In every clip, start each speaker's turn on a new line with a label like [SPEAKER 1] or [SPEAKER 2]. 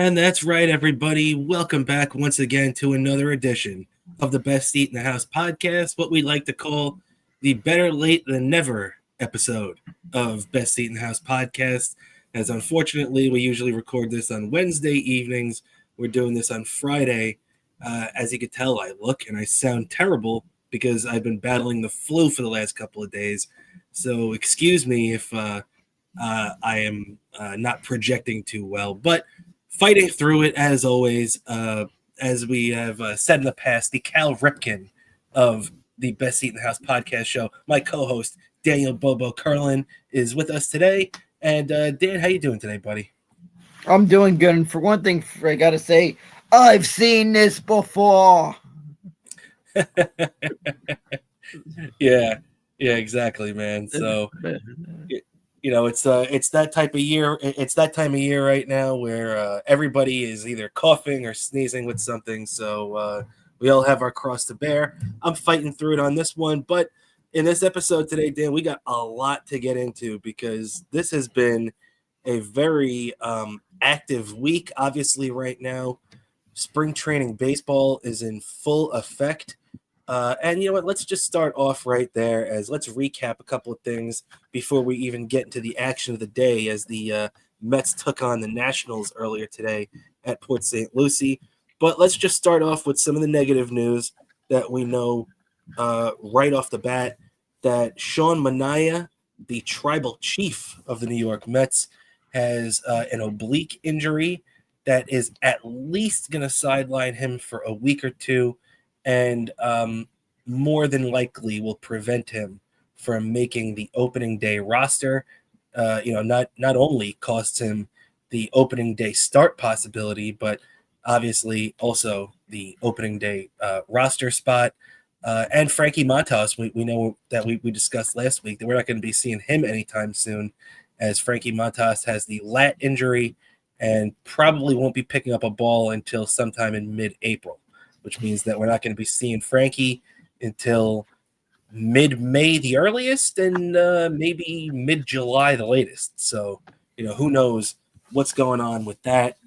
[SPEAKER 1] And that's right, everybody. Welcome back once again to another edition of the Best Seat in the House podcast, what we like to call the Better Late Than Never episode of Best Seat in the House podcast. As unfortunately, we usually record this on Wednesday evenings. We're doing this on Friday. As you can tell, I look and I sound terrible because I've been battling the flu for the last couple of days. So excuse me if I am not projecting too well, but fighting through it as always. As we have said in the past, the Cal Ripken of the Best Seat in the House podcast show, my co-host Daniel Bobo Curlin is with us today. And Dan, how you doing today, buddy?
[SPEAKER 2] I'm doing good, and for one thing, I gotta say, I've seen this before.
[SPEAKER 1] Yeah, exactly, man. So it's that type of year. It's that time of year right now where everybody is either coughing or sneezing with something. So we all have our cross to bear. I'm fighting through it on this one, but in this episode today, Dan, we got a lot to get into because this has been a very active week. Obviously, right now, spring training baseball is in full effect. And you know what? Let's just start off right there as let's recap a couple of things before we even get into the action of the day as the Mets took on the Nationals earlier today at Port St. Lucie. But let's just start off with some of the negative news that we know right off the bat that Sean Manaea, the tribal chief of the New York Mets, has an oblique injury that is at least going to sideline him for a week or two, and more than likely will prevent him from making the opening day roster. Not only costs him the opening day start possibility, but obviously also the opening day roster spot. And Frankie Montas, we know that we discussed last week that we're not going to be seeing him anytime soon, as Frankie Montas has the lat injury and probably won't be picking up a ball until sometime in mid-April, which means that we're not going to be seeing Frankie until mid-May the earliest and maybe mid-July the latest. So, who knows what's going on with that.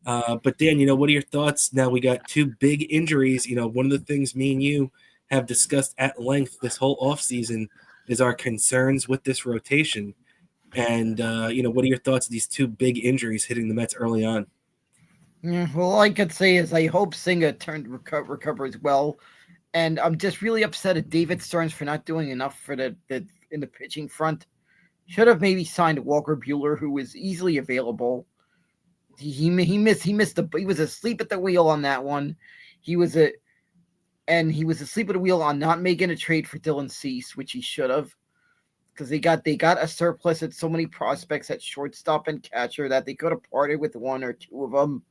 [SPEAKER 1] But Dan, what are your thoughts? Now we got two big injuries. One of the things me and you have discussed at length this whole offseason is our concerns with this rotation. And, what are your thoughts of these two big injuries hitting the Mets early on?
[SPEAKER 2] Well, all I could say is I hope Singa recovers well, and I'm just really upset at David Stearns for not doing enough for the in the pitching front. Should have maybe signed Walker Buehler, who was easily available. He was asleep at the wheel on that one. He was asleep at the wheel on not making a trade for Dylan Cease, which he should have, because they got a surplus at so many prospects at shortstop and catcher that they could have parted with one or two of them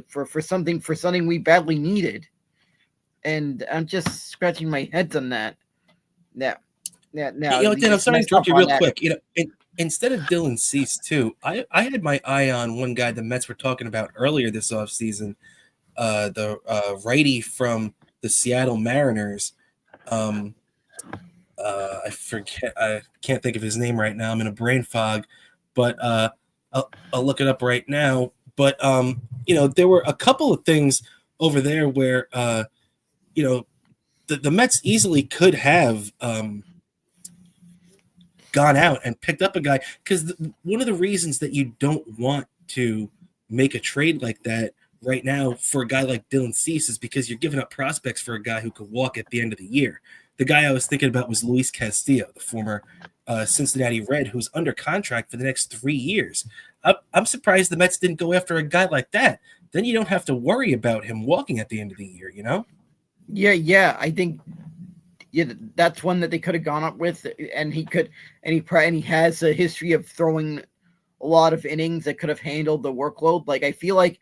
[SPEAKER 2] for something we badly needed. And I'm just scratching my head on that. Now,
[SPEAKER 1] Dan, I'm sorry to interrupt you real quick. Instead of Dylan Cease, too, I had my eye on one guy the Mets were talking about earlier this offseason, the righty from the Seattle Mariners. I forget. I can't think of his name right now. I'm in a brain fog, but I'll look it up right now. But there were a couple of things over there where the Mets easily could have gone out and picked up a guy, because one of the reasons that you don't want to make a trade like that right now for a guy like Dylan Cease is because you're giving up prospects for a guy who could walk at the end of the year. The guy I was thinking about was Luis Castillo, the former Cincinnati Red, who's under contract for the next 3 years. I'm surprised the Mets didn't go after a guy like that. Then you don't have to worry about him walking at the end of the year,
[SPEAKER 2] Yeah, I think that's one that they could have gone up with, and he has a history of throwing a lot of innings that could have handled the workload. Like I feel like,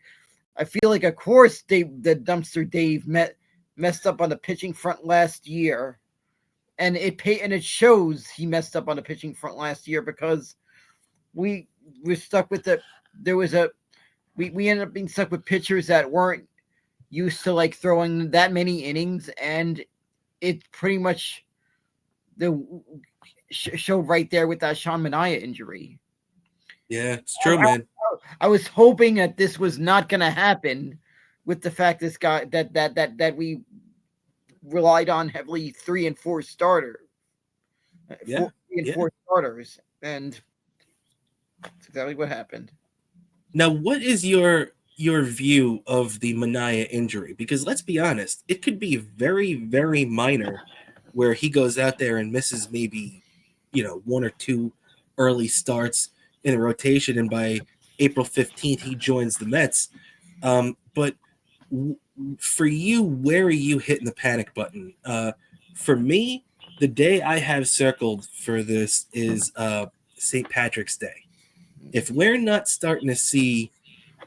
[SPEAKER 2] of course, the dumpster Dave messed up on the pitching front last year, and it shows he messed up on the pitching front last year because we were stuck with we ended up being stuck with pitchers that weren't used to like throwing that many innings, and it pretty much showed right there with that Sean Manaea injury.
[SPEAKER 1] Yeah, it's true, man.
[SPEAKER 2] I was hoping that this was not going to happen with the fact this guy that we relied on heavily 3
[SPEAKER 1] Yeah,
[SPEAKER 2] and
[SPEAKER 1] yeah.
[SPEAKER 2] four starters, and that's exactly what happened.
[SPEAKER 1] Now, what is your view of the Mania injury? Because let's be honest, it could be very, very minor, where he goes out there and misses maybe, one or two early starts in the rotation, and by April 15th he joins the Mets. But for you, where are you hitting the panic button? For me, the day I have circled for this is St. Patrick's Day. If we're not starting to see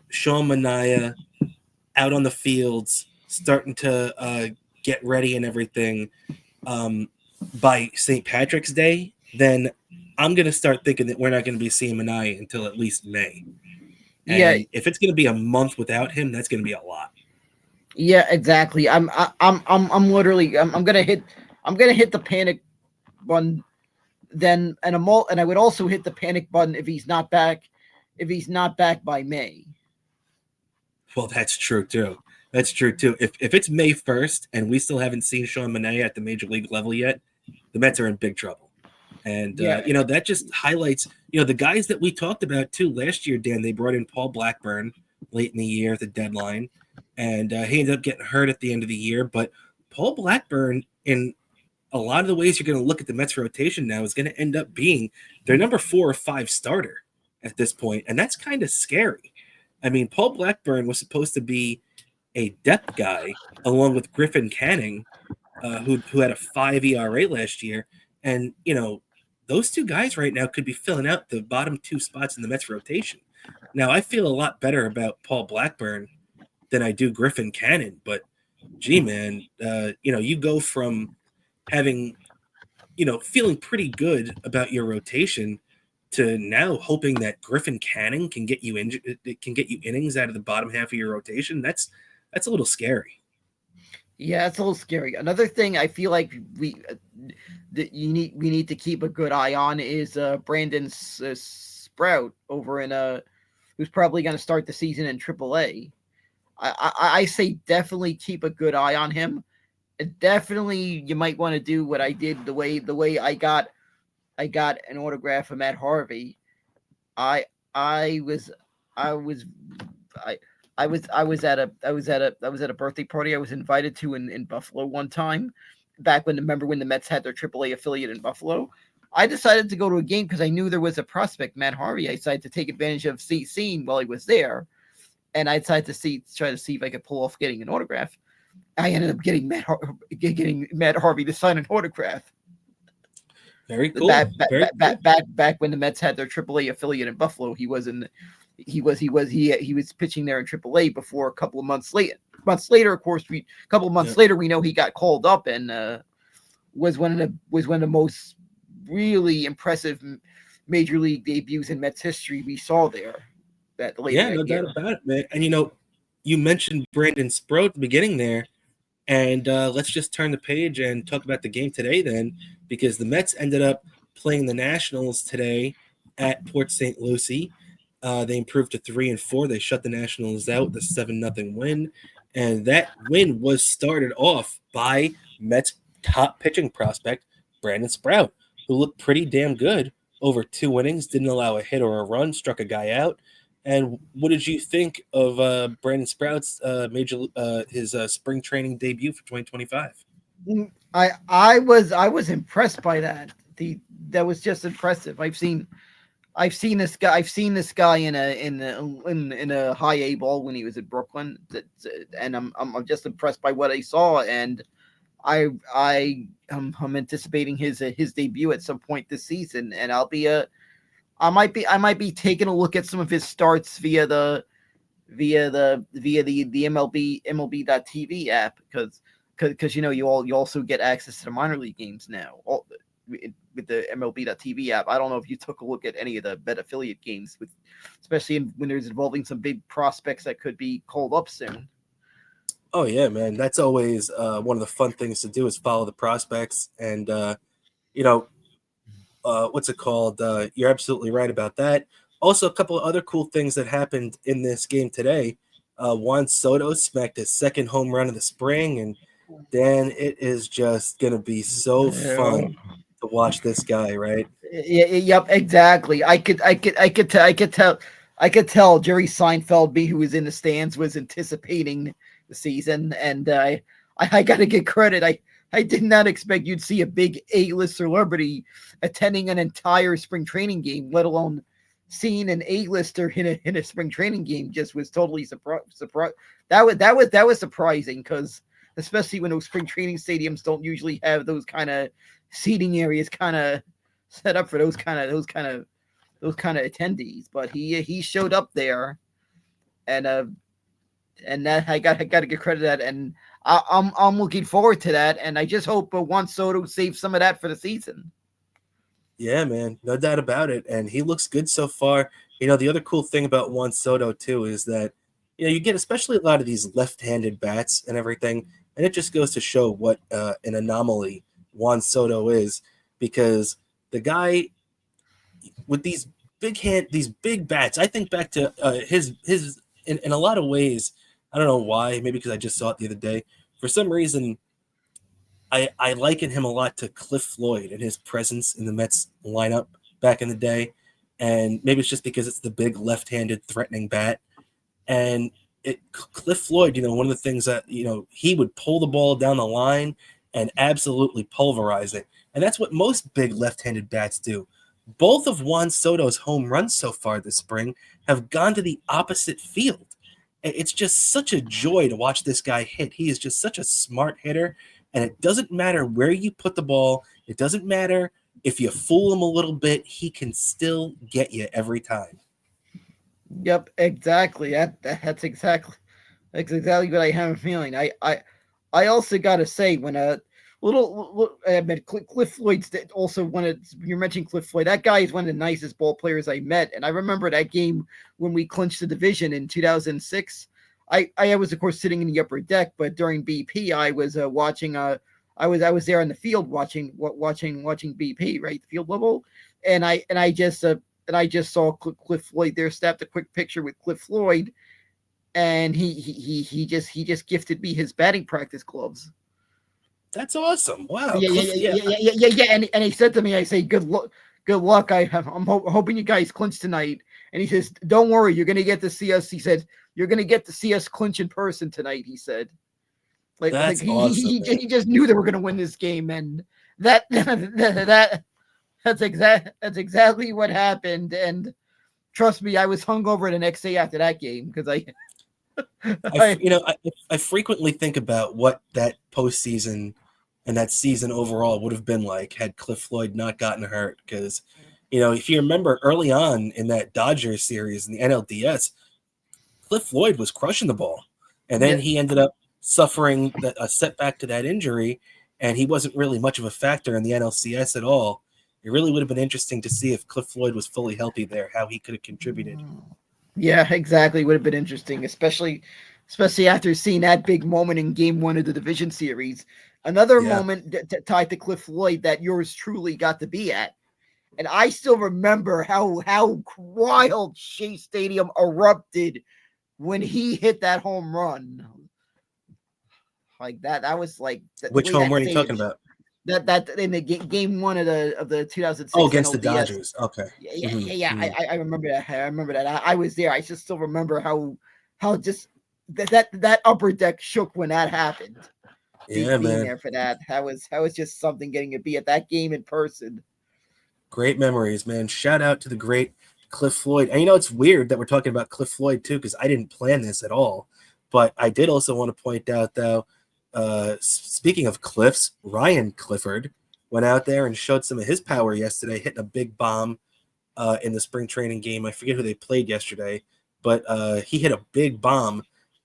[SPEAKER 1] Sean Mania out on the fields, starting to get ready and everything um, by St. Patrick's Day, then I'm going to start thinking that we're not going to be seeing Mania until at least May.
[SPEAKER 2] Yeah,
[SPEAKER 1] And if it's going to be a month without him, that's going to be a lot.
[SPEAKER 2] yeah, exactly. I'm literally I'm gonna hit the panic button then and I would also hit the panic button if he's not back by May.
[SPEAKER 1] Well, that's true too. That's true too. If it's May 1st and we still haven't seen Sean Manaea at the major league level yet, the Mets are in big trouble. And
[SPEAKER 2] Yeah,
[SPEAKER 1] that just highlights the guys that we talked about too last year. Dan, they brought in Paul Blackburn late in the year at the deadline, and he ended up getting hurt at the end of the year. But Paul Blackburn, in a lot of the ways you're going to look at the Mets rotation now, is going to end up being their number 4 or 5 starter at this point, and that's kind of scary. I mean, Paul Blackburn was supposed to be a depth guy along with Griffin Canning, who had a 5 ERA last year, and those two guys right now could be filling out the bottom 2 spots in the Mets rotation. Now, I feel a lot better about Paul Blackburn than I do Griffin Canning, but gee, man, you go from having, feeling pretty good about your rotation to now hoping that Griffin Canning can get you innings out of the bottom half of your rotation. That's a little scary.
[SPEAKER 2] yeah, it's a little scary. Another thing I feel like we need to keep a good eye on is Brandon Sprout over in who's probably going to start the season in AAA. I say definitely keep a good eye on him. Definitely, you might want to do what I did the way I got an autograph of Matt Harvey. I I was I was I I was at a birthday party I was invited to in Buffalo one time. Back when remember when the Mets had their AAA affiliate in Buffalo. I decided to go to a game because I knew there was a prospect, Matt Harvey. I decided to take advantage of seeing while he was there, and I decided to try to see if I could pull off getting an autograph. I ended up getting Matt Harvey to sign an autograph.
[SPEAKER 1] Very cool. Very cool.
[SPEAKER 2] Back when the Mets had their AAA affiliate in Buffalo, he was pitching there in AAA before a couple of months later. Of course, a couple of months
[SPEAKER 1] Yeah.
[SPEAKER 2] later, we know he got called up and was one of the most really impressive major league debuts in Mets history we saw there that later
[SPEAKER 1] Yeah,
[SPEAKER 2] that
[SPEAKER 1] no doubt
[SPEAKER 2] year.
[SPEAKER 1] about it, man. And you mentioned Brandon Sproat at the beginning there, and let's just turn the page and talk about the game today then, because the Mets ended up playing the Nationals today at Port St. Lucie. They improved to 3-4. They shut the Nationals out with a 7-0 win, and that win was started off by Mets top pitching prospect Brandon Sprout, who looked pretty damn good over 2 innings, didn't allow a hit or a run, struck a guy out. And what did you think of Brandon Sprout's his spring training debut for 2025?
[SPEAKER 2] I was impressed by that. That was just impressive. I've seen this guy in a high A ball when he was at Brooklyn, and I'm just impressed by what I saw, and I'm anticipating his debut at some point this season, and I might be taking a look at some of his starts via the MLB.TV app because you also get access to the minor league games now. With the MLB.TV app. I don't know if you took a look at any of the bet affiliate games, especially when there's involving some big prospects that could be called up soon.
[SPEAKER 1] Oh yeah, man, that's always one of the fun things to do is follow the prospects, and you know what's it called? You're absolutely right about that. Also, a couple of other cool things that happened in this game today. Juan Soto smacked his second home run of the spring, and Dan, it is just gonna be so
[SPEAKER 2] Yeah.
[SPEAKER 1] fun to watch this guy, right?
[SPEAKER 2] Yep, exactly. I could tell Jerry Seinfeld, me who was in the stands, was anticipating the season, and I got to get credit. I did not expect you'd see a big A-list celebrity attending an entire spring training game, let alone seeing an A-lister in a spring training game. Just was totally surprised. That was surprising because especially when those spring training stadiums don't usually have those kind of seating areas kind of set up for those kind of attendees. But he showed up there, and that I got to give credit to that, and I'm looking forward to that, and I just hope Juan Soto saves some of that for the season.
[SPEAKER 1] Yeah, man, no doubt about it. And he looks good so far. The other cool thing about Juan Soto too is that you get especially a lot of these left-handed bats and everything, and it just goes to show what an anomaly Juan Soto is, because the guy with these big bats. I think back to his in a lot of ways. I don't know why. Maybe because I just saw it the other day. For some reason, I liken him a lot to Cliff Floyd and his presence in the Mets lineup back in the day, and maybe it's just because it's the big left-handed threatening bat. And Cliff Floyd, one of the things that he would pull the ball down the line and absolutely pulverize it, and that's what most big left-handed bats do. Both of Juan Soto's home runs so far this spring have gone to the opposite field. It's just such a joy to watch this guy hit. He is just such a smart hitter, and it doesn't matter where you put the ball. It doesn't matter if you fool him a little bit. He can still get you every time.
[SPEAKER 2] Yep, exactly. That's exactly what I have a feeling. I also got to say when a I mean, Cliff Floyd's also one of you mentioned Cliff Floyd. That guy is one of the nicest ball players I met, and I remember that game when we clinched the division in 2006. I was of course sitting in the upper deck, but during BP I was watching. I was there on the field watching BP, right, the field level, and I just saw Cliff Floyd there. Snapped a quick picture with Cliff Floyd, and he just gifted me his batting practice gloves.
[SPEAKER 1] That's awesome. Wow,
[SPEAKER 2] Yeah, yeah,
[SPEAKER 1] Cliff.
[SPEAKER 2] yeah,
[SPEAKER 1] Yeah,
[SPEAKER 2] yeah, yeah, yeah, yeah. And he said to me, I say, good luck. I'm hoping you guys clinch tonight. And he says, don't worry, you're gonna get to see us. He said, you're gonna get to see us clinch in person tonight. He said, like
[SPEAKER 1] that's awesome,
[SPEAKER 2] he
[SPEAKER 1] man.
[SPEAKER 2] just knew they were gonna win this game, and that's exactly what happened. And trust me, I was hungover the next day after that game because I
[SPEAKER 1] I frequently think about what that postseason and that season overall would have been like had Cliff Floyd not gotten hurt. Because, if you remember early on in that Dodgers series in the NLDS, Cliff Floyd was crushing the ball, and then
[SPEAKER 2] yeah,
[SPEAKER 1] he ended up suffering a setback to that injury, and he wasn't really much of a factor in the NLCS at all. It really would have been interesting to see if Cliff Floyd was fully healthy there, how he could have contributed.
[SPEAKER 2] yeah, exactly. Would have been interesting, especially after seeing that big moment in Game One of the division series. Another
[SPEAKER 1] Yeah,
[SPEAKER 2] moment tied to Cliff Floyd that yours truly got to be at, and I still remember how wild Shea Stadium erupted when he hit that home run. Like that was like the
[SPEAKER 1] which
[SPEAKER 2] way
[SPEAKER 1] home
[SPEAKER 2] that
[SPEAKER 1] run are you talking
[SPEAKER 2] stadium
[SPEAKER 1] about?
[SPEAKER 2] that in the game one of the
[SPEAKER 1] Oh,
[SPEAKER 2] 2006
[SPEAKER 1] against the
[SPEAKER 2] NLDS.
[SPEAKER 1] Dodgers. Okay.
[SPEAKER 2] Yeah, yeah,
[SPEAKER 1] Hmm.
[SPEAKER 2] yeah, yeah.
[SPEAKER 1] Hmm.
[SPEAKER 2] I remember that. I remember that. I was there. I just still remember how just that upper deck shook when that happened.
[SPEAKER 1] Yeah,
[SPEAKER 2] Being
[SPEAKER 1] man.
[SPEAKER 2] there for that was just something getting to be at that game in person.
[SPEAKER 1] Great memories, man. Shout out to the great Cliff Floyd. And it's weird that we're talking about Cliff Floyd too, because I didn't plan this at all. But I did also want to point out, though, speaking of Cliffs, Ryan Clifford went out there and showed some of his power yesterday, hitting a big bomb in the spring training game. I forget who they played yesterday, but he hit a big bomb.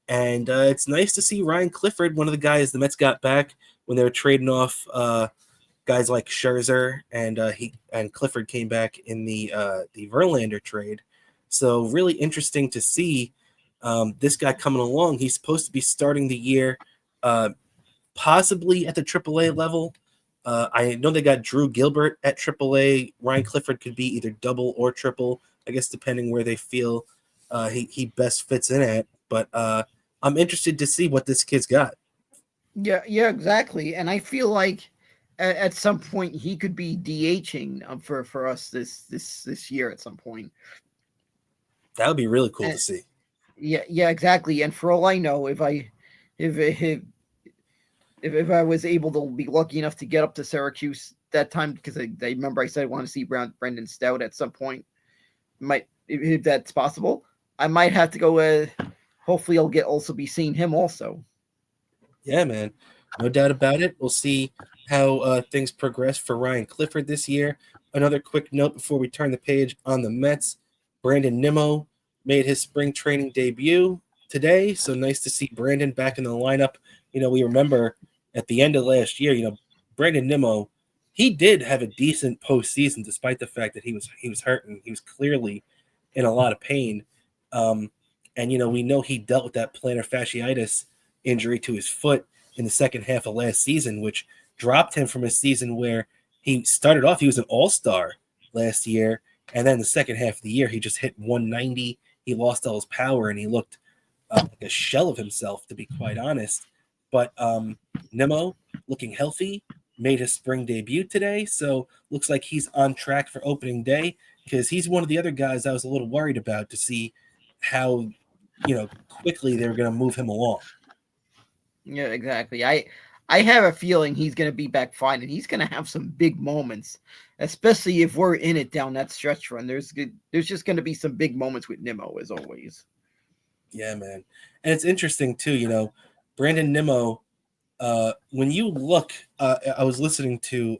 [SPEAKER 1] And it's nice to see Ryan Clifford, one of the guys the Mets got back when they were trading off guys like Scherzer, and Clifford came back in the Verlander trade. So really interesting to see this guy coming along. He's supposed to be starting the year uh, possibly at the AAA level. I know they got Drew Gilbert at AAA. Ryan Clifford could be either double or triple. I guess depending where they feel he best fits in at. But I'm interested to see what this kid's got.
[SPEAKER 2] Yeah, exactly. And I feel like at some point he could be DHing for us this year at some point.
[SPEAKER 1] That would be really cool
[SPEAKER 2] And
[SPEAKER 1] to see.
[SPEAKER 2] yeah, exactly. And for all I know, if if if I was able to be lucky enough to get up to Syracuse that time, because I remember I said I want to see Brendan Stout at some point, might if that's possible, I might have to go. Hopefully, I'll get also be seeing him also.
[SPEAKER 1] Yeah, man. No doubt about it. We'll see how things progress for Ryan Clifford this year. Another quick note before we turn the page on the Mets. Brandon Nimmo made his spring training debut today. So nice to see Brandon back in the lineup. We remember at the end of last year, Brandon Nimmo, he did have a decent postseason despite the fact that he was hurt and he was clearly in a lot of pain. And we know he dealt with that plantar fasciitis injury to his foot in the second half of last season, which dropped him from a season where he started off, he was an all-star last year, and then the second half of the year, he just hit 190. He lost all his power, and he looked like a shell of himself, to be quite honest. But Nimmo, looking healthy, made his spring debut today, so looks like he's on track for opening day because he's one of the other guys I was a little worried about to see how quickly they were going to move him along.
[SPEAKER 2] Yeah, exactly. I have a feeling he's going to be back fine, and he's going to have some big moments, especially if we're in it down that stretch run. There's just going to be some big moments with Nimmo as always.
[SPEAKER 1] Yeah, man, and it's interesting too. Brandon Nimmo. When you look, I was listening to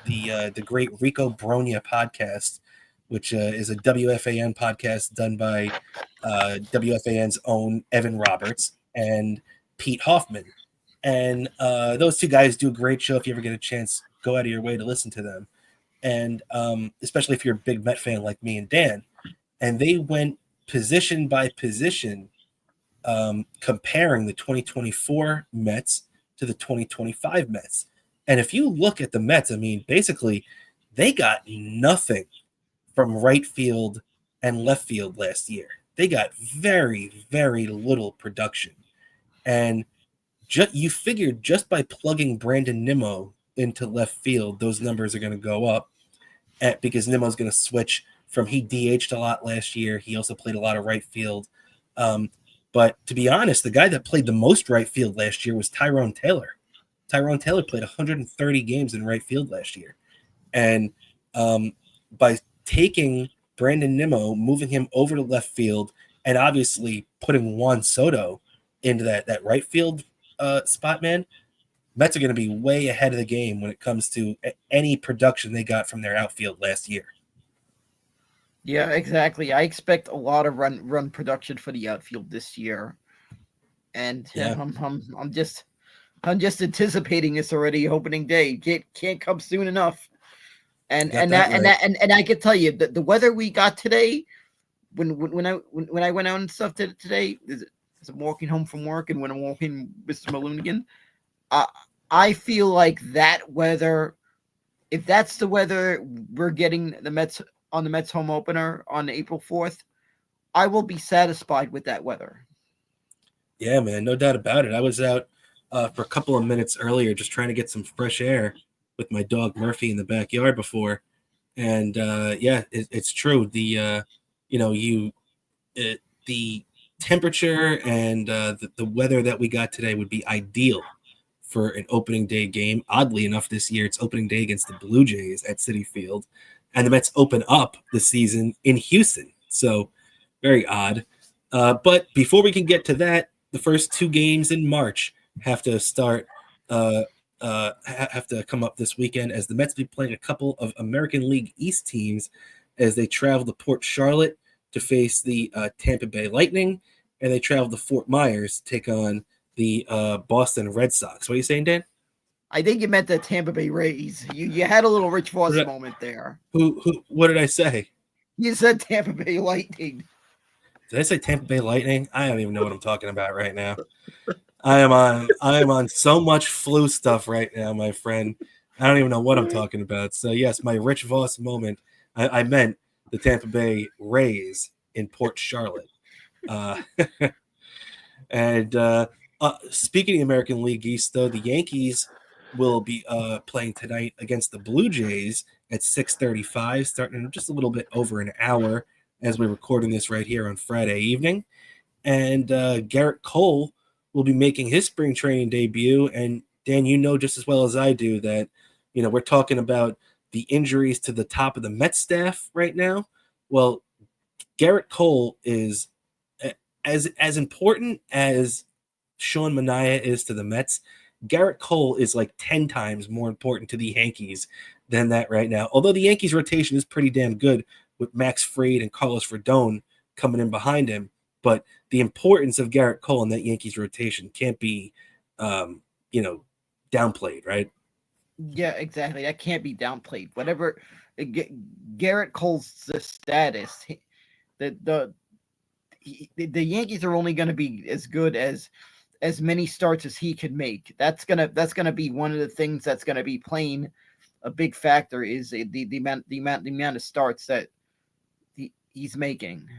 [SPEAKER 1] the great Rico Bronya podcast, which is a WFAN podcast done by WFAN's own Evan Roberts and Pete Hoffman. And those two guys do a great show. If you ever get a chance, go out of your way to listen to them. And especially if you're a big Met fan like me and Dan. And they went position by position comparing the 2024 Mets to the 2025 Mets. And if you look at the Mets, I mean, basically, they got nothing from right field and left field last year. They got very, very little production. And you figured just by plugging Brandon Nimmo into left field, those numbers are going to go up because Nimmo's going to switch from he DH'd a lot last year. He also played a lot of right field. But to be honest, the guy that played the most right field last year was Tyrone Taylor. Tyrone Taylor played 130 games in right field last year. And by taking Brandon Nimmo, moving him over to left field, and obviously putting Juan Soto into that right field spot, man, Mets are going to be way ahead of the game when it comes to any production they got from their outfield last year.
[SPEAKER 2] Yeah, exactly. I expect a lot of run production for the outfield this year, and
[SPEAKER 1] Yeah.
[SPEAKER 2] I'm just anticipating this already. Opening day can't come soon enough. And I can tell you that the weather we got today, when I went out and stuff today, as I'm walking home from work and when I'm walking Mr. Maloon again, I feel like that weather, if that's the weather we're getting the Mets on the Mets home opener on April 4th, I will be satisfied with that weather.
[SPEAKER 1] Yeah, man, no doubt about it. I was out for a couple of minutes earlier just trying to get some fresh air with my dog Murphy in the backyard before. And it's true. The the temperature and the weather that we got today would be ideal for an opening day game. Oddly enough, this year it's opening day against the Blue Jays at Citi Field, and the Mets open up the season in Houston. So very odd. But before we can get to that, the first two games in March have to start. Have to come up this weekend as the Mets be playing a couple of American League East teams as they travel to Port Charlotte to face the Tampa Bay Lightning, and they travel to Fort Myers to take on the Boston Red Sox. What are you saying, Dan?
[SPEAKER 2] I think you meant the Tampa Bay Rays. You had a little Rich Voss moment there.
[SPEAKER 1] What did I say?
[SPEAKER 2] You said Tampa Bay Lightning.
[SPEAKER 1] Did I say Tampa Bay Lightning? I don't even know what I'm talking about right now. I am on so much flu stuff right now, my friend. I don't even know what I'm talking about. So yes, my Rich Voss moment. I meant the Tampa Bay Rays in Port Charlotte. Uh, and speaking of the American League East, though, the Yankees will be playing tonight against the Blue Jays at 6:35, starting in just a little bit over an hour as we're recording this right here on Friday evening. And Gerrit Cole will be making his spring training debut. And Dan, you know just as well as I do that, we're talking about the injuries to the top of the Mets staff right now. Well, Gerrit Cole is as important as Sean Manaea is to the Mets. Gerrit Cole is like 10 times more important to the Yankees than that right now. Although the Yankees rotation is pretty damn good with Max Fried and Carlos Rodon coming in behind him. But the importance of Gerrit Cole in that Yankees rotation can't be, downplayed, right?
[SPEAKER 2] Yeah, exactly. That can't be downplayed. Whatever Gerrit Cole's status, the Yankees are only going to be as good as many starts as he can make. That's gonna be one of the things that's gonna be playing a big factor is the amount of starts that he's making.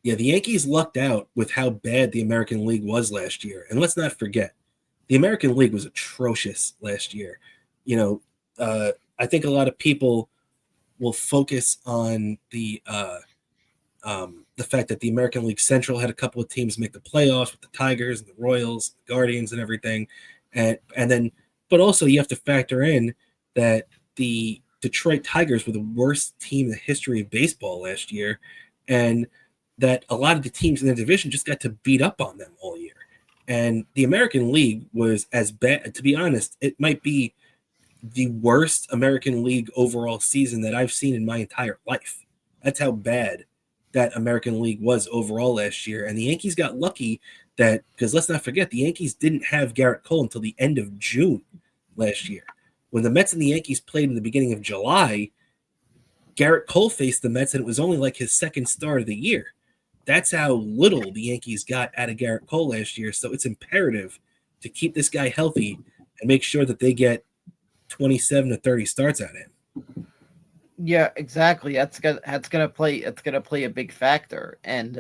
[SPEAKER 1] Yeah, the Yankees lucked out with how bad the American League was last year. And let's not forget, the American League was atrocious last year. I think a lot of people will focus on the fact that the American League Central had a couple of teams make the playoffs with the Tigers and the Royals, the Guardians, and everything, but also you have to factor in that the Detroit Tigers were the worst team in the history of baseball last year, and that a lot of the teams in the division just got to beat up on them all year. And the American League was as bad. To be honest, it might be the worst American League overall season that I've seen in my entire life. That's how bad that American League was overall last year. And the Yankees got lucky because let's not forget, the Yankees didn't have Gerrit Cole until the end of June last year. When the Mets and the Yankees played in the beginning of July, Gerrit Cole faced the Mets, and it was only like his second start of the year. That's how little the Yankees got out of Gerrit Cole last year. So it's imperative to keep this guy healthy and make sure that they get 27 to 30 starts out of him.
[SPEAKER 2] Yeah, exactly. That's gonna play a big factor. And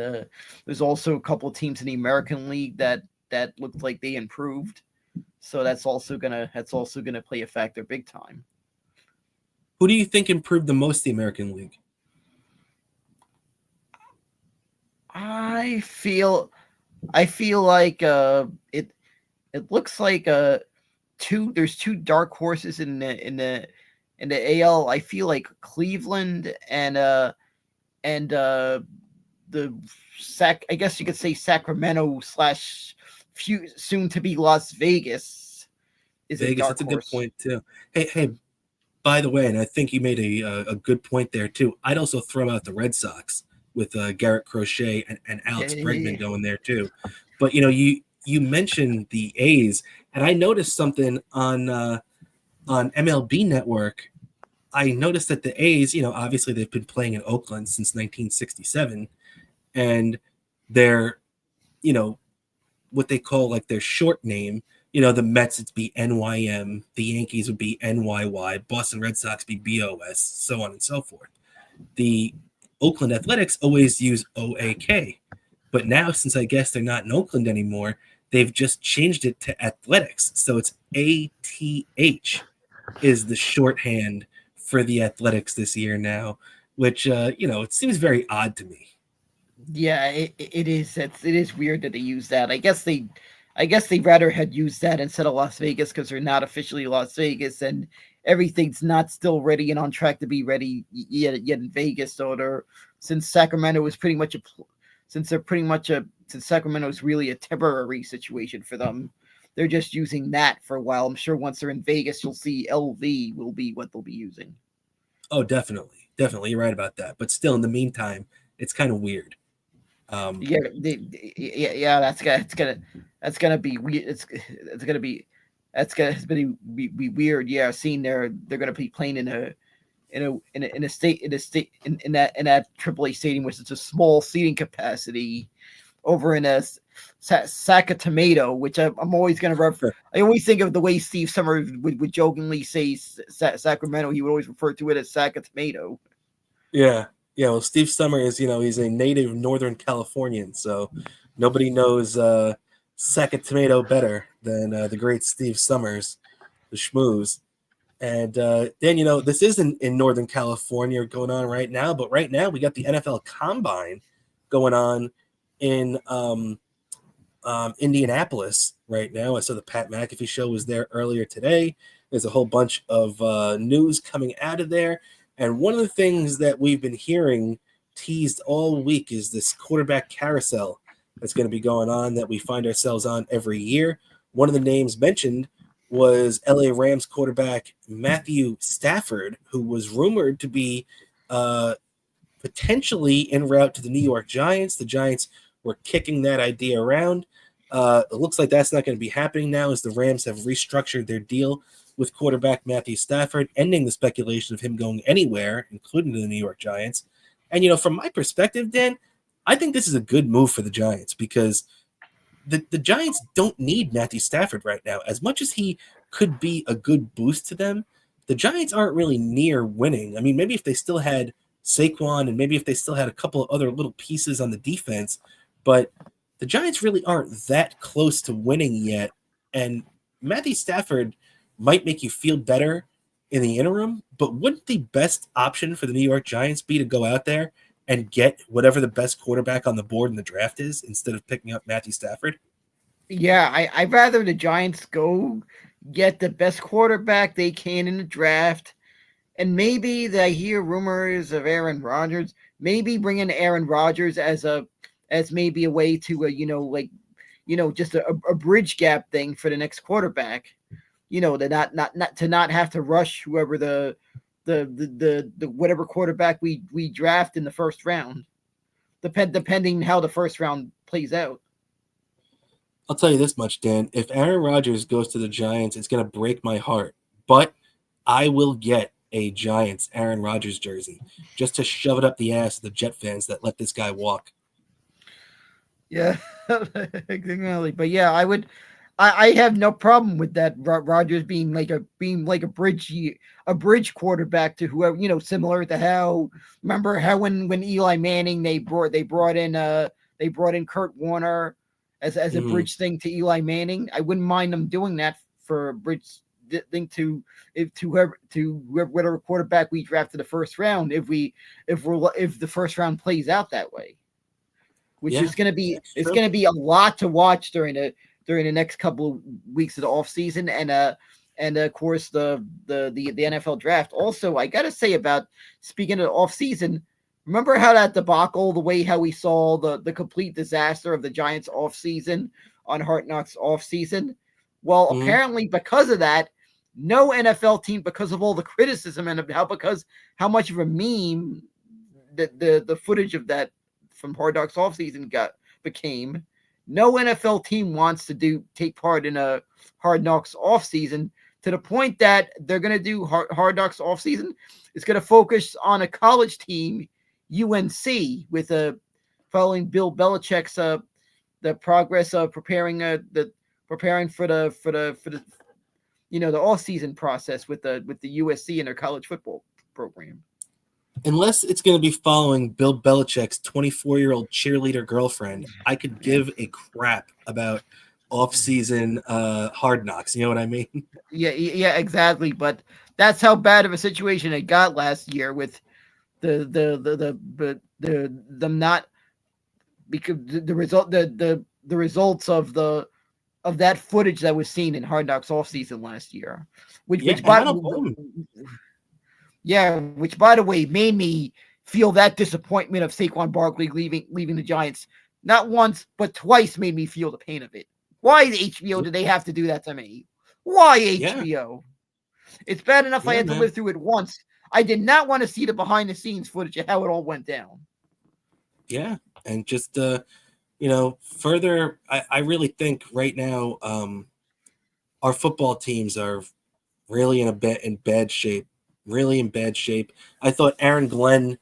[SPEAKER 2] there's also a couple of teams in the American League that looked like they improved. So that's also gonna play a factor big time.
[SPEAKER 1] Who do you think improved the most the American League?
[SPEAKER 2] I feel like it looks like there's two dark horses in the AL. I feel like Cleveland and the I guess you could say Sacramento / soon to be Las Vegas is a dark
[SPEAKER 1] That's a
[SPEAKER 2] horse.
[SPEAKER 1] good point too. Hey, by the way, and I think you made a good point there too. I'd also throw out the Red Sox with Garrett Crochet and Alex Bregman going there too. But you mentioned the A's, and I noticed something on MLB Network. I noticed that the A's, obviously they've been playing in Oakland since 1967, and they're, what they call like their short name. The Mets would be NYM, the Yankees would be NYY, Boston Red Sox be BOS, so on and so forth. The Oakland Athletics always use OAK, but now since I guess they're not in Oakland anymore, they've just changed it to Athletics. So it's ATH is the shorthand for the Athletics this year now, which, it seems very odd to me.
[SPEAKER 2] Yeah, it is. It is weird that they use that. I guess they rather had used that instead of Las Vegas because they're not officially Las Vegas and everyth's not still ready and on track to be ready yet in Vegas. So since Sacramento is pretty much since Sacramento is really a temporary situation for them, they're just using that for a while. I'm sure once they're in Vegas, you'll see LV will be what they'll be using.
[SPEAKER 1] Oh, definitely. You're right about that. But still, in the meantime, it's kind of weird.
[SPEAKER 2] Yeah, that's gonna be weird. It's gonna be weird. Yeah, seeing they're gonna be playing in that AAA stadium, which is a small seating capacity, over in a Sacramento, which I'm always gonna I always think of the way Steve Summer would jokingly say Sacramento. He would always refer to it as Sacramento.
[SPEAKER 1] Yeah, yeah. Well, Steve Summers, he's a native Northern Californian, so nobody knows sack of tomato better than the great Steve Summers, the schmooze. And Dan, this isn't in Northern California going on right now, but right now we got the NFL Combine going on in Indianapolis right now. I saw the Pat McAfee show was there earlier today. There's a whole bunch of news coming out of there. And one of the things that we've been hearing teased all week is this quarterback carousel that's going to be going on that we find ourselves on every year. One of the names mentioned was LA Rams quarterback Matthew Stafford, who was rumored to be uh, potentially en route to the New York Giants. The Giants were kicking that idea around. It looks like that's not going to be happening now as the Rams have restructured their deal with quarterback Matthew Stafford, ending the speculation of him going anywhere, including to the New York Giants. And, from my perspective, Dan, I think this is a good move for the Giants because the Giants don't need Matthew Stafford right now. As much as he could be a good boost to them, the Giants aren't really near winning. I mean, maybe if they still had Saquon and maybe if they still had a couple of other little pieces on the defense, but the Giants really aren't that close to winning yet. And Matthew Stafford might make you feel better in the interim, but wouldn't the best option for the New York Giants be to go out there and get whatever the best quarterback on the board in the draft is instead of picking up Matthew Stafford?
[SPEAKER 2] Yeah, I'd rather the Giants go get the best quarterback they can in the draft. And maybe I hear rumors of Aaron Rodgers. Maybe bring in Aaron Rodgers as maybe a way to just a bridge gap thing for the next quarterback. To not have to rush whoever the whatever quarterback we draft in the first round. Depending how the first round plays out.
[SPEAKER 1] I'll tell you this much, Dan. If Aaron Rodgers goes to the Giants, it's going to break my heart. But I will get a Giants Aaron Rodgers jersey just to shove it up the ass of the Jet fans that let this guy walk.
[SPEAKER 2] Yeah, exactly. But yeah, I would. I have no problem with that. Rogers being like a bridge quarterback to whoever similar to how remember how when Eli Manning they brought in Kurt Warner as a
[SPEAKER 1] Mm-hmm.
[SPEAKER 2] bridge thing to Eli Manning. I wouldn't mind them doing that for a bridge thing to whatever quarterback we draft in the first round if the first round plays out that way, which
[SPEAKER 1] Yeah,
[SPEAKER 2] is going to be
[SPEAKER 1] that's
[SPEAKER 2] it's
[SPEAKER 1] true.
[SPEAKER 2] going to be a lot to watch during the next couple of weeks of the off season and of course the NFL draft. Also, I got to say about speaking of off season, remember how that debacle, the way how we saw the complete disaster of the Giants off season on Hard Knocks off season. Well,
[SPEAKER 1] Mm-hmm.
[SPEAKER 2] apparently because of that, no NFL team, because of all the criticism and because how much of a meme the footage of that from Hard Knocks offseason became. No NFL team wants to take part in a Hard Knocks offseason to the point that they're going to do Hard Knocks offseason. It's going to focus on a college team, UNC, with following Bill Belichick's the progress of preparing for the the off season process with the USC and their college football program.
[SPEAKER 1] Unless it's going to be following Bill Belichick's 24-year-old cheerleader girlfriend, I could
[SPEAKER 2] Yeah.
[SPEAKER 1] give a crap about off-season hard knocks. You know what I mean?
[SPEAKER 2] Yeah, exactly. But that's how bad of a situation it got last year with the them not because the result the results of that footage that was seen in Hard Knocks off season last year, which
[SPEAKER 1] Yeah,
[SPEAKER 2] which
[SPEAKER 1] and
[SPEAKER 2] by
[SPEAKER 1] I don't blame him.
[SPEAKER 2] which by the way made me feel that disappointment of Saquon Barkley leaving the Giants not once but twice made me feel the pain of it. Why HBO did they have to do that to me? Why
[SPEAKER 1] Yeah,
[SPEAKER 2] HBO? It's bad enough I
[SPEAKER 1] yeah,
[SPEAKER 2] had to
[SPEAKER 1] man.
[SPEAKER 2] live through it once. I did not want to see the behind the scenes footage of how it all went down.
[SPEAKER 1] Yeah, and just further, I really think right now our football teams are really in bad shape, really in bad shape. I thought Aaron Glenn,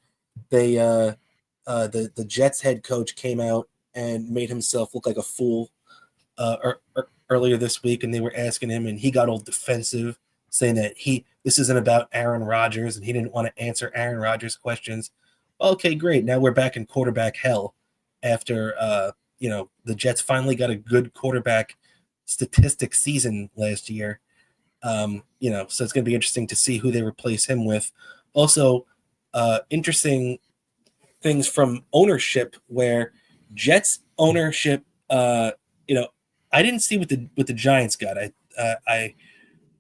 [SPEAKER 1] they the Jets head coach, came out and made himself look like a fool earlier this week, and they were asking him, and he got all defensive, saying that this isn't about Aaron Rodgers and he didn't want to answer Aaron Rodgers questions. Okay, great. Now we're back in quarterback hell after the Jets finally got a good quarterback statistic season last year. So it's going to be interesting to see who they replace him with. Also, interesting things from ownership where Jets ownership, I didn't see what the Giants got. I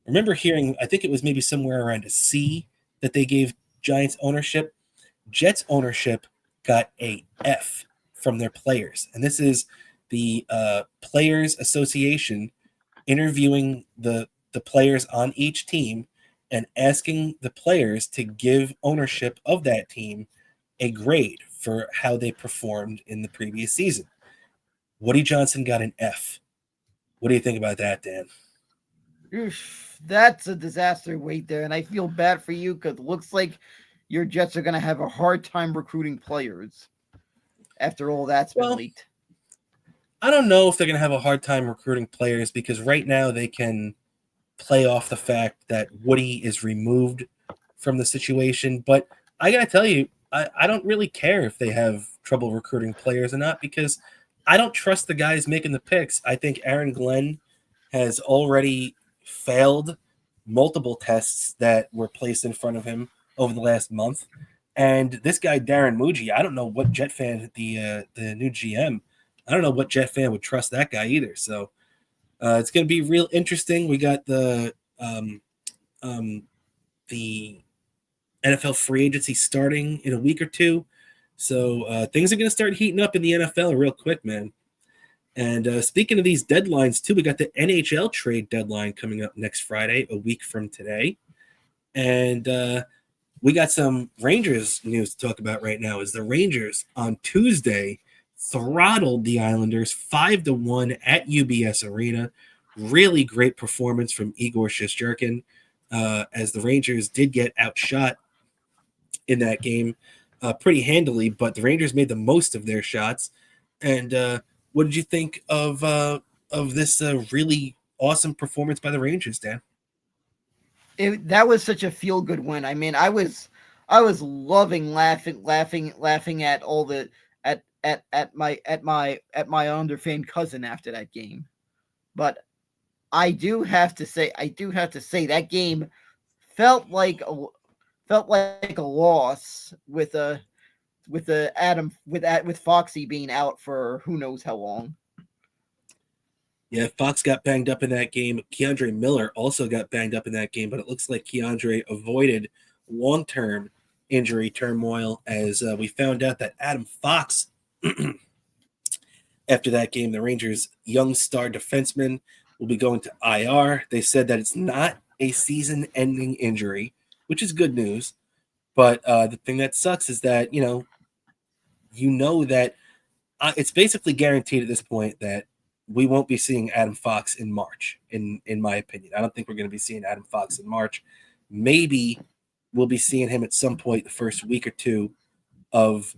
[SPEAKER 1] remember hearing, I think it was maybe somewhere around a C that they gave Giants ownership. Jets ownership got a F from their players, and this is the Players Association interviewing the players on each team and asking the players to give ownership of that team a grade for how they performed in the previous season. Woody Johnson got an F. What do you think about that, Dan?
[SPEAKER 2] Oof, that's a disaster wait there, and I feel bad for you because it looks like your Jets are going to have a hard time recruiting players after all that's been leaked.
[SPEAKER 1] I don't know if they're going to have a hard time recruiting players because right now they can play off the fact that Woody is removed from the situation. But I got to tell you, I don't really care if they have trouble recruiting players or not because I don't trust the guys making the picks. I think Aaron Glenn has already failed multiple tests that were placed in front of him over the last month. And this guy, Darren Muji, I don't know what Jet fan, the new GM, I don't know what Jet fan would trust that guy either. So it's going to be real interesting. We got the NFL free agency starting in a week or two. So things are going to start heating up in the NFL real quick, man. And speaking of these deadlines, too, we got the NHL trade deadline coming up next Friday, a week from today. And we got some Rangers news to talk about right now. Is the Rangers on Tuesday throttled the Islanders 5-1 at UBS Arena. Really great performance from Igor Shesterkin, as the Rangers did get outshot in that game pretty handily, but the Rangers made the most of their shots. And what did you think of this really awesome performance by the Rangers, Dan?
[SPEAKER 2] That was such a feel good win. I mean, I was loving laughing at all the at my under-fan cousin after that game. But I do have to say that game felt like a loss with Foxy being out for who knows how long.
[SPEAKER 1] Yeah, Fox got banged up in that game. Keandre Miller also got banged up in that game, but it looks like Keandre avoided long-term injury turmoil as we found out that Adam Fox, after that game, the Rangers' young star defenseman will be going to IR. They said that it's not a season-ending injury, which is good news. But the thing that sucks is that, that it's basically guaranteed at this point that we won't be seeing Adam Fox in March, in my opinion. I don't think we're going to be seeing Adam Fox in March. Maybe we'll be seeing him at some point the first week or two of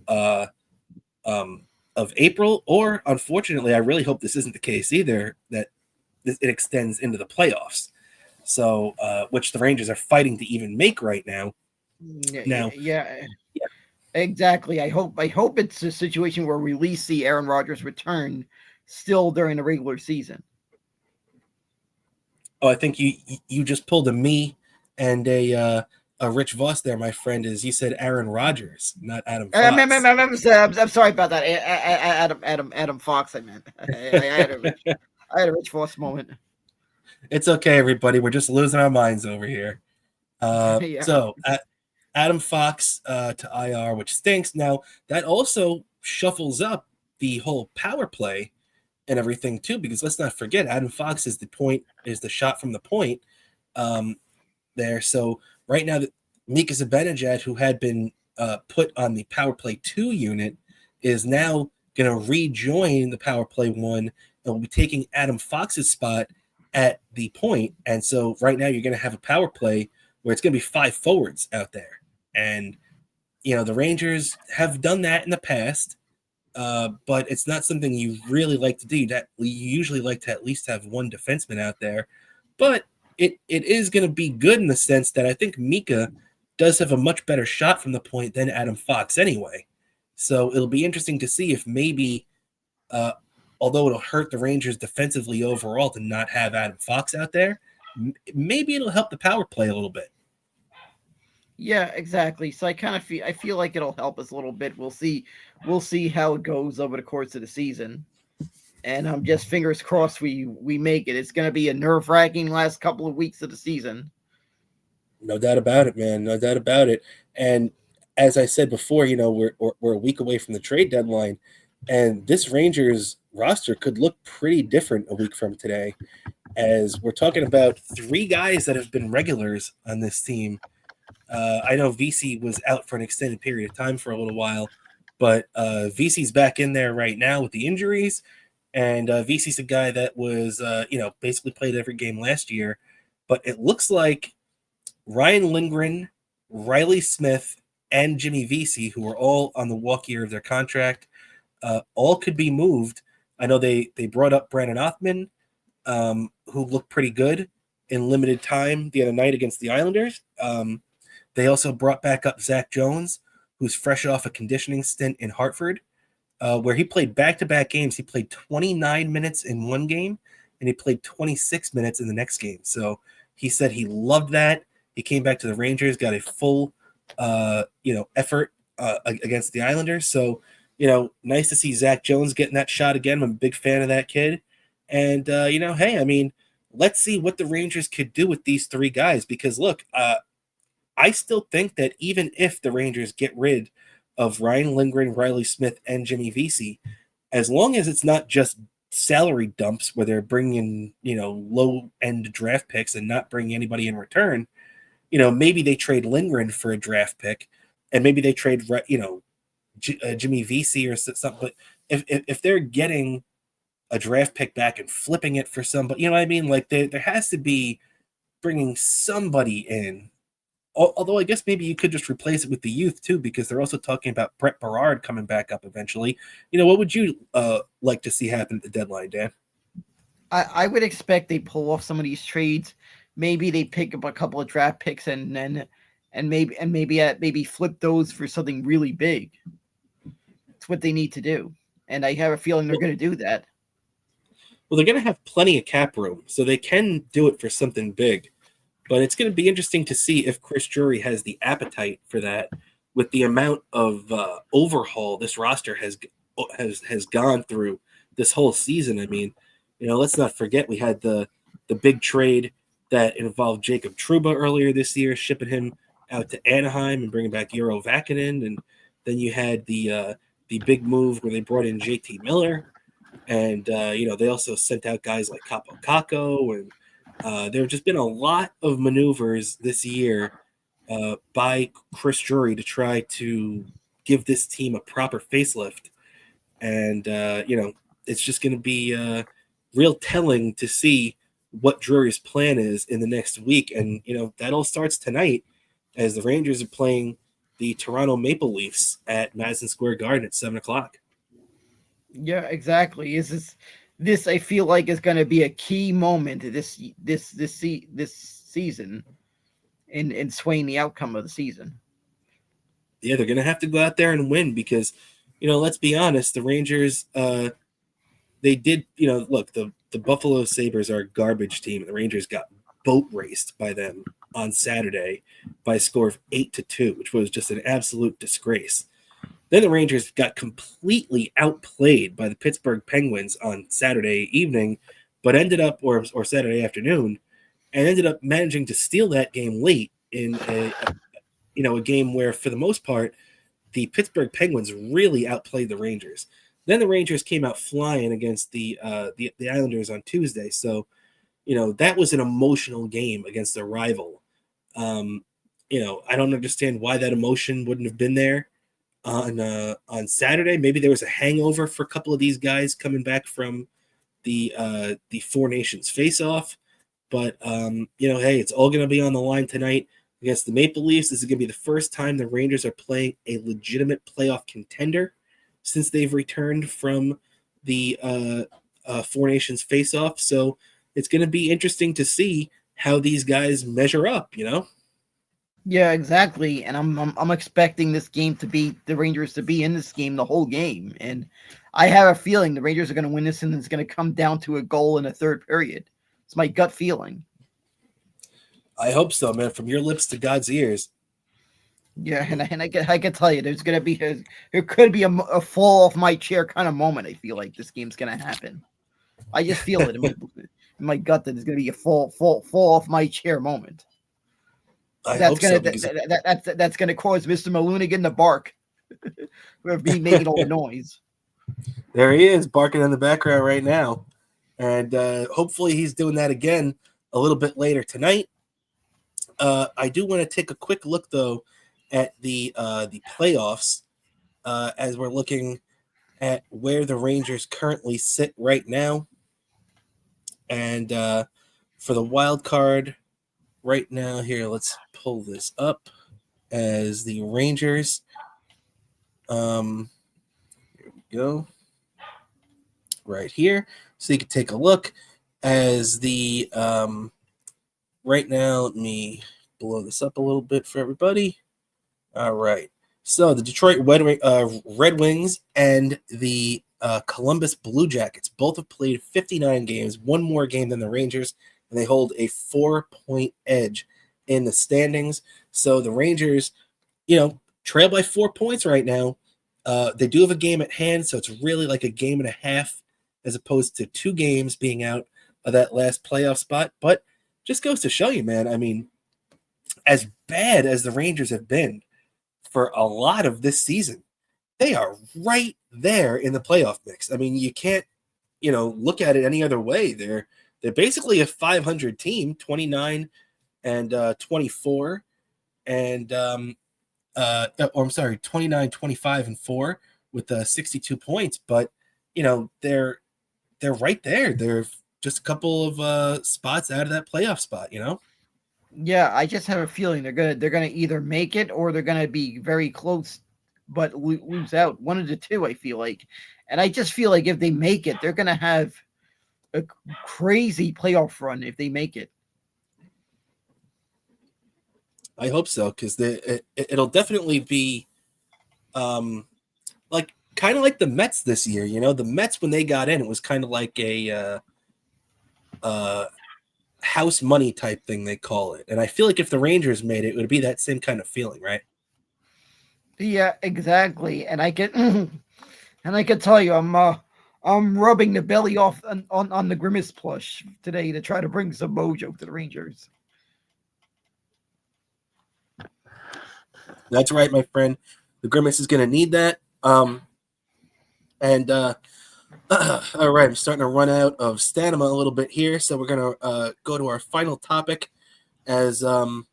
[SPEAKER 1] April, or unfortunately, I really hope this isn't the case either, that it extends into the playoffs. So, which the Rangers are fighting to even make right now.
[SPEAKER 2] Yeah. Exactly. I hope it's a situation where we at least see Aaron Rodgers return still during the regular season.
[SPEAKER 1] Oh, I think you just pulled a me and a Rich Voss there, my friend. Is you said Aaron Rodgers, not Adam Fox.
[SPEAKER 2] I'm sorry about that. Adam Fox. I meant. I had a Rich Voss moment.
[SPEAKER 1] It's okay, everybody. We're just losing our minds over here.
[SPEAKER 2] Yeah.
[SPEAKER 1] So Adam Fox to IR, which stinks. Now that also shuffles up the whole power play and everything too, because let's not forget Adam Fox is the shot from the point there. So right now, Mika Zibanejad, who had been put on the power play 2 unit, is now going to rejoin the power play 1 and will be taking Adam Fox's spot at the point. And so right now you're going to have a power play where it's going to be 5 forwards out there. And, the Rangers have done that in the past, but it's not something you really like to do. That you usually like to at least have one defenseman out there. But it is going to be good in the sense that I think Mika does have a much better shot from the point than Adam Fox anyway. So it'll be interesting to see if maybe, uh, although it'll hurt the Rangers defensively overall to not have Adam Fox out there, maybe it'll help the power play a little bit.
[SPEAKER 2] Yeah, exactly. So I feel like it'll help us a little bit. We'll see how it goes over the course of the season. And I'm just fingers crossed we make it. It's going to be a nerve-wracking last couple of weeks of the season.
[SPEAKER 1] No doubt about it, man. No doubt about it. And as I said before, we're a week away from the trade deadline, and this Rangers roster could look pretty different a week from today, as we're talking about three guys that have been regulars on this team. I know VC was out for an extended period of time for a little while, but VC's back in there right now with the injuries, and VC's a guy that was, basically played every game last year, but it looks like Ryan Lindgren, Riley Smith, and Jimmy Vesey, who are all on the walk year of their contract, all could be moved. I know they brought up Brandon Othman, who looked pretty good in limited time the other night against the Islanders. They also brought back up Zach Jones, who's fresh off a conditioning stint in Hartford, where he played back-to-back games. He played 29 minutes in one game, and he played 26 minutes in the next game. So he said he loved that. He came back to the Rangers, got a full, effort against the Islanders. So, nice to see Zach Jones getting that shot again. I'm a big fan of that kid. And, hey, I mean, let's see what the Rangers could do with these three guys. Because, look, I still think that even if the Rangers get rid of Ryan Lindgren, Riley Smith, and Jimmy Vesey, as long as it's not just salary dumps where they're bringing, low-end draft picks and not bringing anybody in return, maybe they trade Lindgren for a draft pick, and maybe they trade, Jimmy Vesey or something. But if they're getting a draft pick back and flipping it for somebody, you know what I mean? Like there has to be bringing somebody in. Although I guess maybe you could just replace it with the youth too, because they're also talking about Brett Berard coming back up eventually. What would you like to see happen at the deadline, Dan?
[SPEAKER 2] I would expect they pull off some of these trades. Maybe they pick up a couple of draft picks and maybe flip those for something really big. It's what they need to do, and I have a feeling they're going to do that.
[SPEAKER 1] Well, they're going to have plenty of cap room, so they can do it for something big. But it's going to be interesting to see if Chris Drury has the appetite for that, with the amount of overhaul this roster has gone through this whole season. I mean, let's not forget we had the big trade that involved Jacob Trouba earlier this year, shipping him out to Anaheim and bringing back Euro Vakinen, and then you had the big move where they brought in JT Miller, and they also sent out guys like Capo Caco, and there have just been a lot of maneuvers this year by Chris Drury to try to give this team a proper facelift. And, it's just going to be real telling to see what Drury's plan is in the next week. And, that all starts tonight as the Rangers are playing the Toronto Maple Leafs at Madison Square Garden at 7:00.
[SPEAKER 2] Yeah, exactly. This I feel like is going to be a key moment this season in swaying the outcome of the season.
[SPEAKER 1] Yeah, they're going to have to go out there and win because, let's be honest, the Rangers, they did, look, the Buffalo Sabres are a garbage team. The Rangers got boat raced by them on Saturday by a score of 8-2, which was just an absolute disgrace. Then the Rangers got completely outplayed by the Pittsburgh Penguins on Saturday evening, but ended up, or Saturday afternoon, and ended up managing to steal that game late in a game where, for the most part, the Pittsburgh Penguins really outplayed the Rangers. Then the Rangers came out flying against the Islanders on Tuesday, so that was an emotional game against a rival. I don't understand why that emotion wouldn't have been there on Saturday. Maybe there was a hangover for a couple of these guys coming back from the Four Nations face-off. But hey, it's all going to be on the line tonight against the Maple Leafs. This is going to be the first time the Rangers are playing a legitimate playoff contender since they've returned from the Four Nations face-off. So it's going to be interesting to see how these guys measure up,
[SPEAKER 2] Yeah, exactly. And I'm expecting this game to be the Rangers to be in this game the whole game, and I have a feeling the Rangers are going to win this, and it's going to come down to a goal in the third period. It's my gut feeling.
[SPEAKER 1] I hope so, man. From your lips to God's ears.
[SPEAKER 2] Yeah, and I can tell you, there's going to be there could be a fall off my chair kind of moment. I feel like this game's going to happen. I just feel it in my gut that there's going to be a fall off my chair moment.
[SPEAKER 1] I
[SPEAKER 2] That's
[SPEAKER 1] hope
[SPEAKER 2] gonna
[SPEAKER 1] so because
[SPEAKER 2] that's gonna cause Mr. Malunigan to bark for me making all the noise.
[SPEAKER 1] there he is barking in the background right now, and hopefully he's doing that again a little bit later tonight. I do want to take a quick look though at the playoffs as we're looking at where the Rangers currently sit right now, and for the wild card right now here, let's pull this up as the Rangers. Here we go. Right here, so you can take a look as the right now. Let me blow this up a little bit for everybody. All right, so the Detroit Red Wings and the Columbus Blue Jackets both have played 59 games, one more game than the Rangers, and they hold a 4-point edge in the standings. So the Rangers, trail by 4 points right now. They do have a game at hand, so it's really like a game and a half as opposed to 2 games being out of that last playoff spot. But just goes to show you, man, I mean, as bad as the Rangers have been for a lot of this season, they are right there in the playoff mix. I mean, you can't, look at it any other way. They're basically a 500 team, 29 and 24, and or I'm sorry, 29, 25, and 4 with 62 points. But they're right there. They're just a couple of spots out of that playoff spot.
[SPEAKER 2] Yeah, I just have a feeling they're gonna either make it or they're gonna be very close, but lose out. One of the two, I feel like, and I just feel like if they make it, they're gonna have a crazy playoff run if they make it.
[SPEAKER 1] I hope so because it'll definitely be like kind of like the Mets this year. The Mets when they got in, it was kind of like a house money type thing they call it, and I feel like if the Rangers made it, it would be that same kind of feeling, right?
[SPEAKER 2] Yeah, exactly. And I can and I can tell you, I'm rubbing the belly off on the Grimace plush today to try to bring some mojo to the Rangers.
[SPEAKER 1] That's right, my friend. The Grimace is going to need that. And all right, I'm starting to run out of stamina a little bit here, so we're going to go to our final topic as the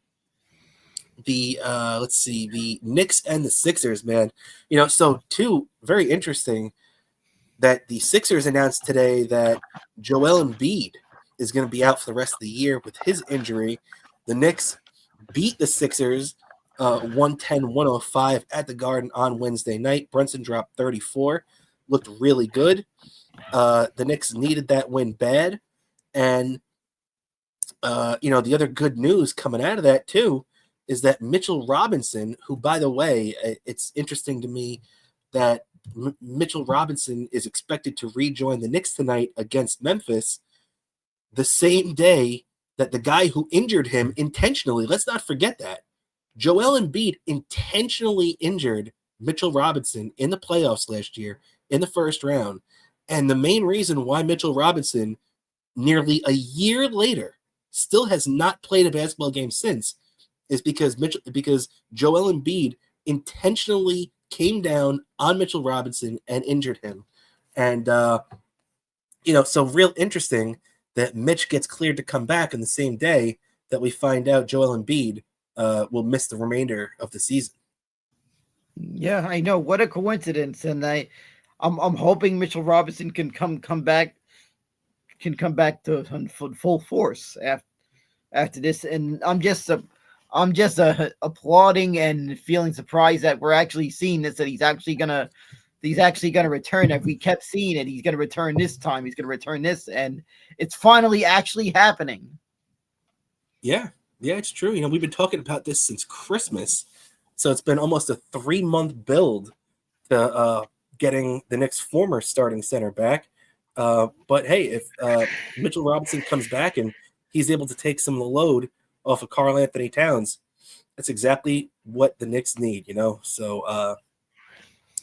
[SPEAKER 1] let's see, the Knicks and the Sixers, man. So two very interesting that the Sixers announced today that Joel Embiid is going to be out for the rest of the year with his injury. The Knicks beat the Sixers 110-105 at the Garden on Wednesday night. Brunson dropped 34, looked really good. The Knicks needed that win bad. And, the other good news coming out of that, too, is that Mitchell Robinson, who, by the way, it's interesting to me that Mitchell Robinson is expected to rejoin the Knicks tonight against Memphis the same day that the guy who injured him intentionally, let's not forget that, Joel Embiid intentionally injured Mitchell Robinson in the playoffs last year in the first round. And the main reason why Mitchell Robinson, nearly a year later, still has not played a basketball game since is because Joel Embiid intentionally came down on Mitchell Robinson and injured him. And, so real interesting that Mitch gets cleared to come back in the same day that we find out Joel Embiid will miss the remainder of the season.
[SPEAKER 2] Yeah, I know. What a coincidence. And I'm hoping Mitchell Robinson can come back to full force after this. And I'm just applauding and feeling surprised that we're actually seeing this, that he's actually gonna return. If we kept seeing it, he's gonna return this time, he's gonna return this, and it's finally actually happening.
[SPEAKER 1] Yeah, yeah, it's true. We've been talking about this since Christmas, so it's been almost a 3 month build to getting the Knicks' former starting center back. But hey, if Mitchell Robinson comes back and he's able to take some of the load off of Karl Anthony Towns, that's exactly what the Knicks need. So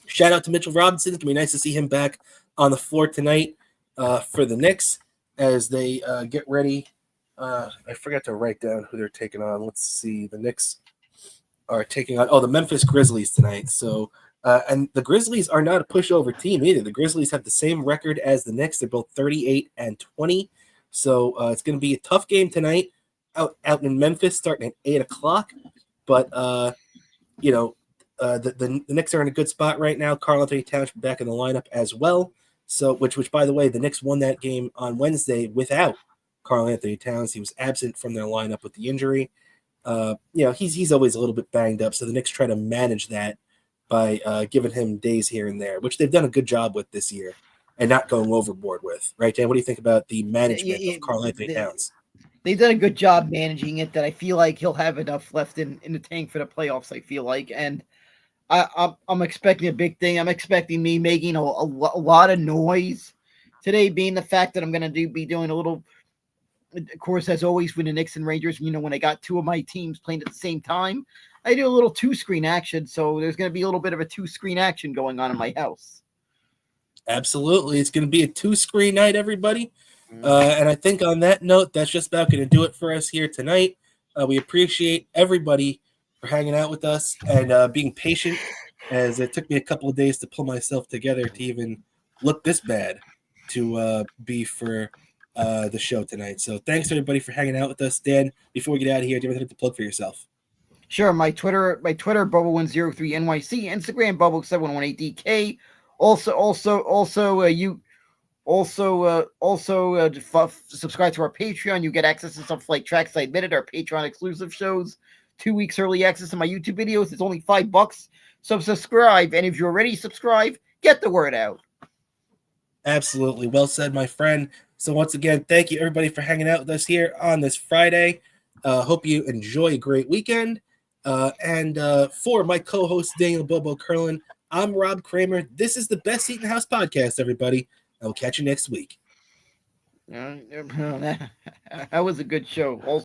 [SPEAKER 1] shout out to Mitchell Robinson. It's gonna be nice to see him back on the floor tonight for the Knicks as they get ready. I forgot to write down who they're taking on. Let's see. The Knicks are taking on the Memphis Grizzlies tonight. So and the Grizzlies are not a pushover team either. The Grizzlies have the same record as the Knicks. They're both 38-20. So it's going to be a tough game tonight out in Memphis, starting at 8 o'clock. But the Knicks are in a good spot right now. Karl Anthony Towns back in the lineup as well. So which by the way, the Knicks won that game on Wednesday without Karl Anthony Towns. He was absent from their lineup with the injury. He's always a little bit banged up, so the Knicks try to manage that by giving him days here and there, which they've done a good job with this year and not going overboard with. Right, Dan? What do you think about the management of Karl Anthony Towns?
[SPEAKER 2] They've done a good job managing it that I feel like he'll have enough left in the tank for the playoffs, I feel like. And I'm expecting a big thing. I'm expecting me making a lot of noise today, being the fact that I'm going to be doing a little, of course, as always, with the Knicks and Rangers, when I got two of my teams playing at the same time, I do a little two-screen action. So there's going to be a little bit of a two-screen action going on in my house.
[SPEAKER 1] Absolutely. It's going to be a two-screen night, everybody. And I think on that note, that's just about going to do it for us here tonight. We appreciate everybody for hanging out with us and being patient, as it took me a couple of days to pull myself together to even look this bad to be for the show tonight. So thanks everybody for hanging out with us. Dan, before we get out of here, do you have anything to plug for yourself?
[SPEAKER 2] Sure, my Twitter, Bobo103NYC, Instagram, Bobo718DK. Also, subscribe to our Patreon. You get access to stuff like Tracks I Admitted, our Patreon exclusive shows, 2 weeks early access to my YouTube videos. It's only $5. So subscribe, and if you're already subscribed, get the word out.
[SPEAKER 1] Absolutely. Well said, my friend. So once again, thank you everybody for hanging out with us here on this Friday. Hope you enjoy a great weekend. And for my co-host, Daniel Bobo Curlin, I'm Rob Cramer. This is the Best Seat in the House podcast, everybody. I will catch you next week.
[SPEAKER 2] That was a good show. Also